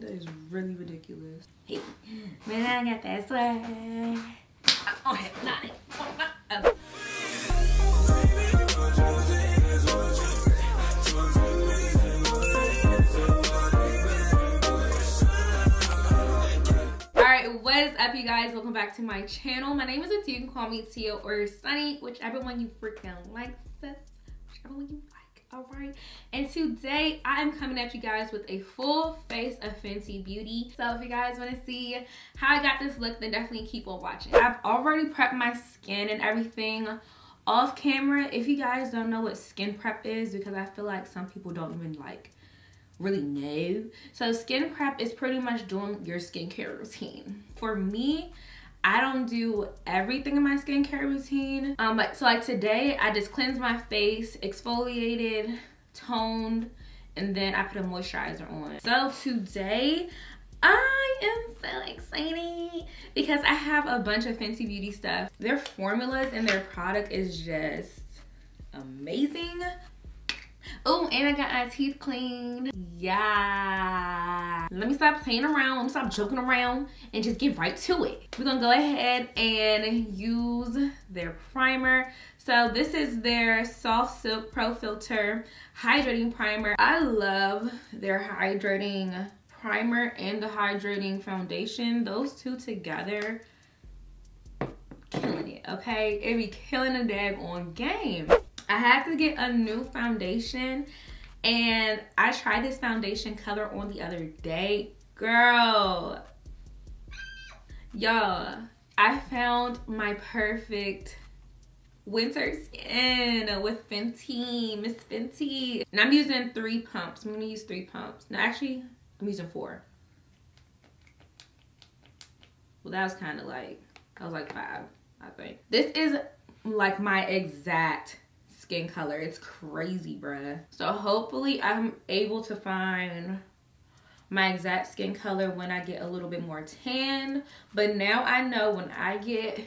That is really ridiculous. Hey, man, I got that swag. I don't have nothing. Oh. What is up, you guys? Welcome back to my channel. My name is Atia. You can call me Tia or Sunny, whichever one you freaking like, sis. Whichever one you like, alright? And today I am coming at you guys with a full face of Fenty Beauty. So if you guys want to see how I got this look, then definitely keep on watching. I've already prepped my skin and everything off camera. If you guys don't know what skin prep is, because I feel like some people don't even really know. So skin prep is pretty much doing your skincare routine. For me, I don't do everything in my skincare routine. So like today, I just cleansed my face, exfoliated, toned, and then I put a moisturizer on. So today, I am so excited because I have a bunch of Fenty Beauty stuff. Their formulas and their product is just amazing. Oh, and I got my teeth cleaned. Yeah. Let me stop playing around. Let me stop joking around and just get right to it. We're gonna go ahead and use their primer. So this is their Soft Silk Pro Filter Hydrating Primer. I love their hydrating primer and the hydrating foundation. Those two together, killing it, okay? It be killing a daggone game. I had to get a new foundation, and I tried this foundation color on the other day. Girl, y'all, I found my perfect winter skin with Fenty, Miss Fenty. And I'm using 3 pumps. I'm gonna use 3 pumps. No, actually, I'm using 4. Well, that was kind of like, I was like 5, I think. This is like my exact skin color. It's crazy, bruh. So hopefully I'm able to find my exact skin color when I get a little bit more tan. But now I know when I get,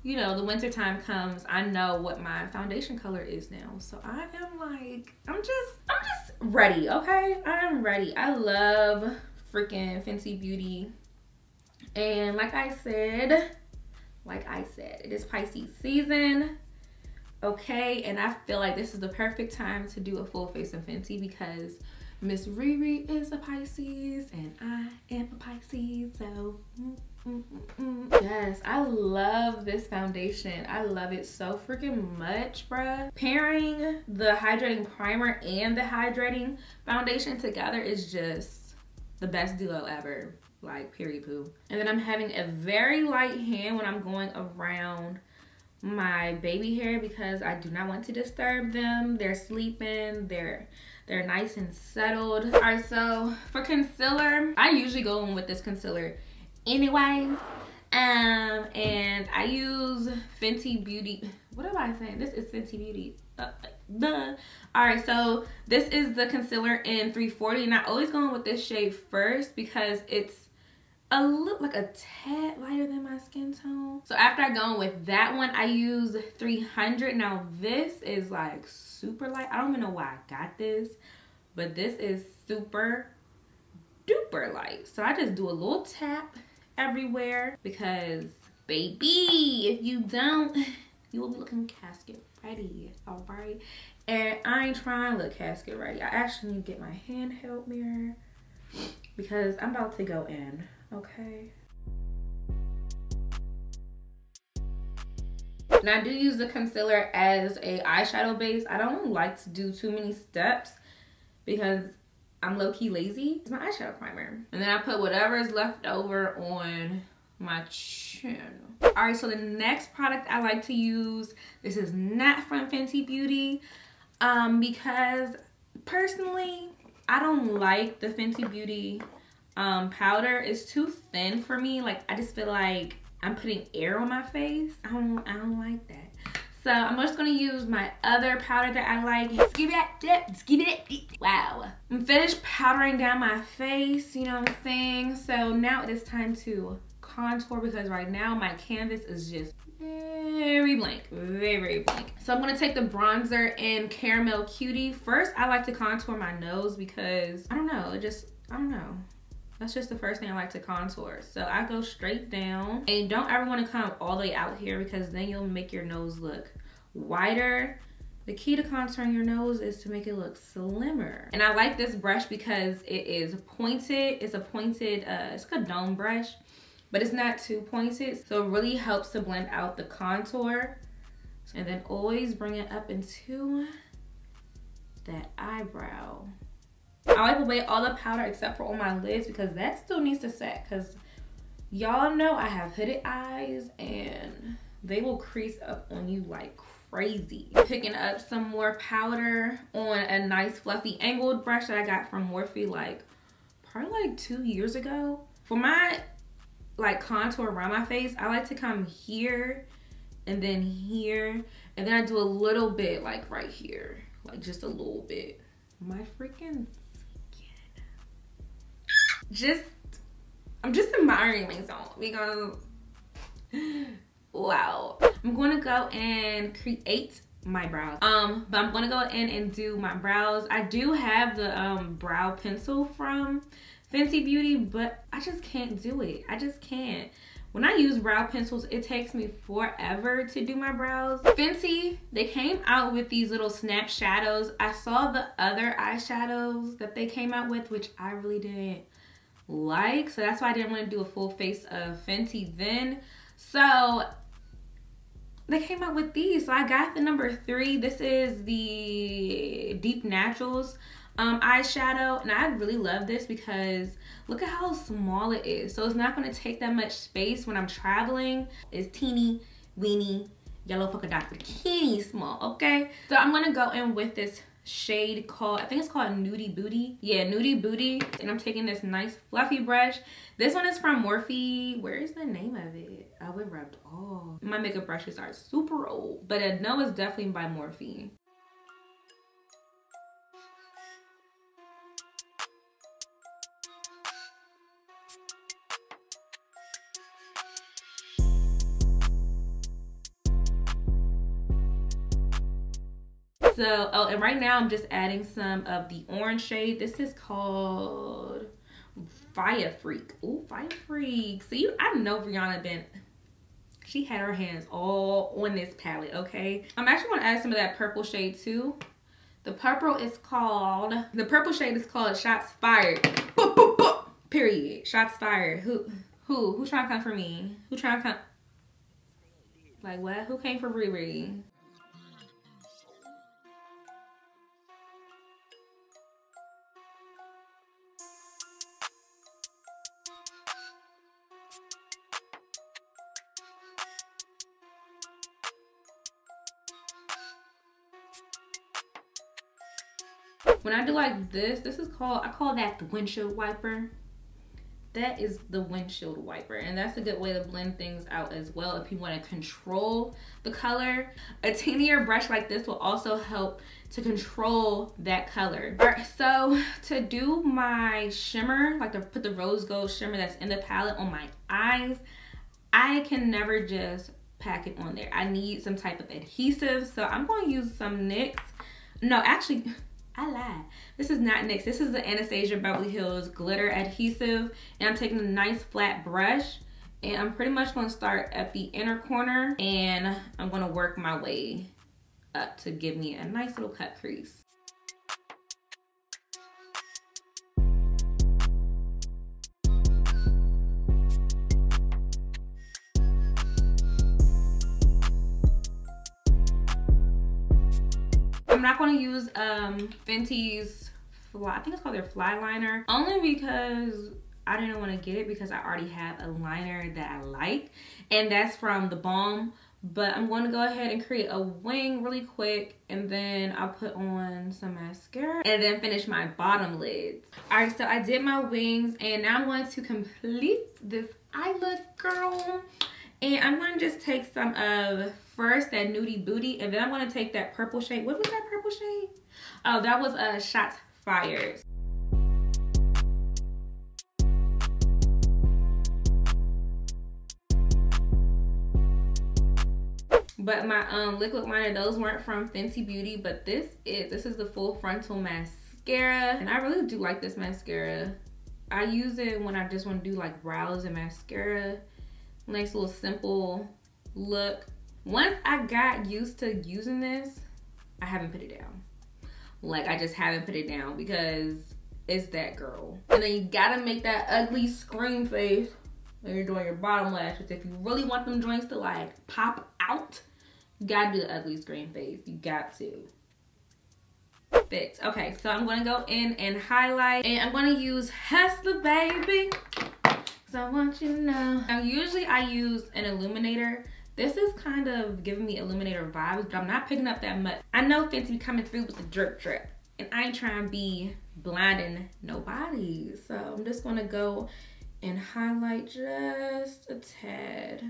you know, the winter time comes, I know what my foundation color is now. So I am like, I'm just ready, okay? I'm ready. I love freaking Fenty Beauty. And like I said, it is Pisces season. Okay, and I feel like this is the perfect time to do a full face of Fenty because Miss Riri is a Pisces and I am a Pisces, so yes, I love this foundation. I love it so freaking much, bruh. Pairing the hydrating primer and the hydrating foundation together is just the best duo ever, like period poo. And then I'm having a very light hand when I'm going around my baby hair because I do not want to disturb them. They're sleeping, they're nice and settled. All right, so for concealer, I usually go in with this concealer anyway, and I use Fenty Beauty. What am I saying? This is Fenty Beauty. All right, so this is the concealer in 340, and I always go in with this shade first because it's a look like a tad lighter than my skin tone. So after I go in with that one, I use 300. Now this is like super light. I don't even know why I got this, but this is super duper light. So I just do a little tap everywhere because baby, if you don't, you will be looking casket ready, all right? And I ain't trying to look casket ready. I actually need to get my handheld mirror because I'm about to go in. Okay. And I do use the concealer as a eyeshadow base. I don't like to do too many steps because I'm low-key lazy. It's my eyeshadow primer. And then I put whatever is left over on my chin. All right, so the next product I like to use, this is not from Fenty Beauty, because personally, I don't like the Fenty Beauty powder. Is too thin for me. Like, I just feel like I'm putting air on my face. I don't like that. So I'm just gonna use my other powder that I like. Wow. I'm finished powdering down my face, you know what I'm saying? So now it is time to contour because right now my canvas is just very blank, very blank. So I'm gonna take the bronzer in Caramel Cutie. First, I like to contour my nose because I don't know, I don't know. That's just the first thing I like to contour. So I go straight down, and you don't ever want to come all the way out here because then you'll make your nose look wider. The key to contouring your nose is to make it look slimmer. And I like this brush because it is pointed. It's a pointed, it's like a dome brush, but it's not too pointed. So it really helps to blend out the contour. And then always bring it up into that eyebrow. I wipe away all the powder except for on my lids because that still needs to set, because y'all know I have hooded eyes and they will crease up on you like crazy. Picking up some more powder on a nice fluffy angled brush that I got from Morphe like probably like 2 years ago. For my like contour around my face, I like to come here and then here, and then I do a little bit like right here, like just a little bit. My freaking I'm just admiring myself because wow. I'm gonna go and create my brows. But I'm gonna go in and do my brows. I do have the brow pencil from Fenty Beauty, but I just can't do it. I just can't. When I use brow pencils, it takes me forever to do my brows. Fenty, they came out with these little snap shadows. I saw the other eyeshadows that they came out with, which I really didn't like, so that's why I didn't want to do a full face of Fenty then. So they came out with these, so I got the number 3. This is the Deep Naturals eyeshadow, and I really love this because look at how small it is. So it's not going to take that much space when I'm traveling. It's teeny weeny yellow polka dot bikini small. Okay, so I'm going to go in with this shade called, I think it's called Nudie Booty. Yeah, Nudie Booty. And I'm taking this nice fluffy brush. This one is from Morphe. Where is the name of it? Oh, it rubbed off. My makeup brushes are super old, but I know it's definitely by Morphe. So, oh, and right now I'm just adding some of the orange shade. This is called Fire Freak. Ooh, Fire Freak. See, I know Rihanna she had her hands all on this palette, okay? I'm actually gonna add some of that purple shade too. The purple shade is called Shots Fired. Boop, boop, boop. Period. Shots fired. Who trying to come for me? Who trying to come? Like what? Who came for Riri? When I do like this is called, I call that the windshield wiper. That is the windshield wiper, and that's a good way to blend things out as well if you want to control the color. A teenier brush like this will also help to control that color. All right, so to do my shimmer, like to put the rose gold shimmer that's in the palette on my eyes, I can never just pack it on there. I need some type of adhesive, so I'm going to use some NYX. No, actually, I lied. This is not NYX. This is the Anastasia Beverly Hills glitter adhesive, and I'm taking a nice flat brush, and I'm pretty much going to start at the inner corner, and I'm going to work my way up to give me a nice little cut crease. I'm not going to use Fenty's I think it's called their Fly Liner, only because I didn't want to get it because I already have a liner that I like, and that's from The Balm. But I'm going to go ahead and create a wing really quick, and then I'll put on some mascara and then finish my bottom lids. All right, so I did my wings, and now I'm going to complete this eye look, girl. And I'm going to just take some of first that Nudie Booty, and then I'm going to take that purple shade. What was that purple shade? Oh, that was Shots Fired. But my liquid liner, those weren't from Fenty Beauty, but this is the Full Frontal Mascara, and I really do like this mascara. I use it when I just want to do like brows and mascara. Nice little simple look. Once I got used to using this, I haven't put it down. Like, I just haven't put it down because it's that girl. And then you gotta make that ugly scream face when you're doing your bottom lashes. If you really want them joints to like pop out, you gotta do the ugly scream face. You got to. Fits. Okay, so I'm gonna go in and highlight, and I'm gonna use Hustler Baby, so I want you to know. Now, usually I use an illuminator. This is kind of giving me illuminator vibes, but I'm not picking up that much. I know Fenty be coming through with the drip drip, and I ain't trying to be blinding nobody. So I'm just gonna go and highlight just a tad.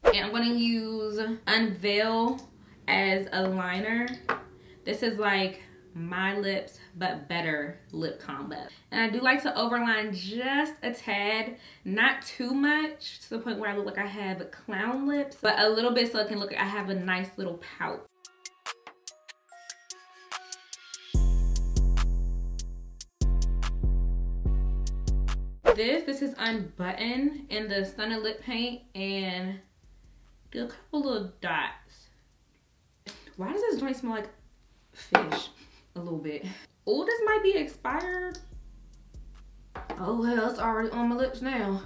And I'm gonna use Unveil as a liner. This is like My Lips but better lip combo. And I do like to overline just a tad, not too much to the point where I look like I have clown lips, but a little bit so it can look like I have a nice little pout. This is Unbutton in the Stunner Lip Paint, and do a couple little dots. Why does this joint smell like fish? A little bit. Oh, this might be expired. Oh well, it's already on my lips now.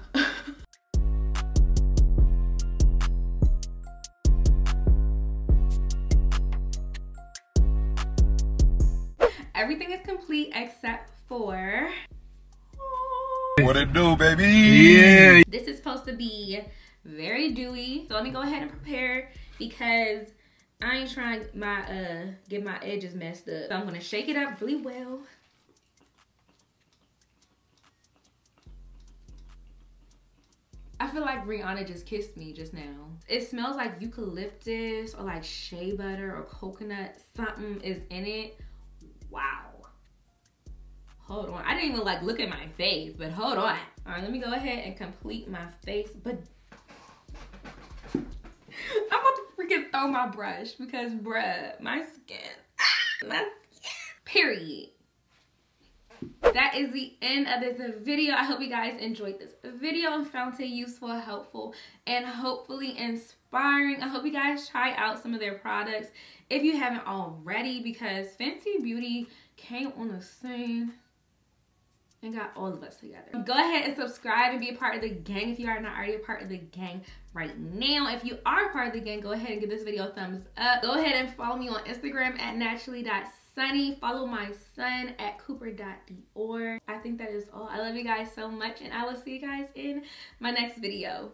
Everything is complete except for... What it do, baby? Yeah. This is supposed to be very dewy. So let me go ahead and prepare because I ain't trying to get my edges messed up. So I'm gonna shake it up really well. I feel like Rihanna just kissed me just now. It smells like eucalyptus or like shea butter or coconut. Something is in it. Wow. Hold on. I didn't even like look at my face, but hold on. All right, let me go ahead and complete my face. But I'm about to freaking throw my brush because, bruh, my skin, period. That is the end of this video. I hope you guys enjoyed this video and found it useful, helpful, and hopefully inspiring. I hope you guys try out some of their products if you haven't already, because Fenty Beauty came on the scene and got all of us together. Go ahead and subscribe and be a part of the gang if you are not already a part of the gang right now. If you are a part of the gang, go ahead and give this video a thumbs up. Go ahead and follow me on Instagram at naturally.sunny. Follow my son at cooper.dior. I think that is all. I love you guys so much, and I will see you guys in my next video.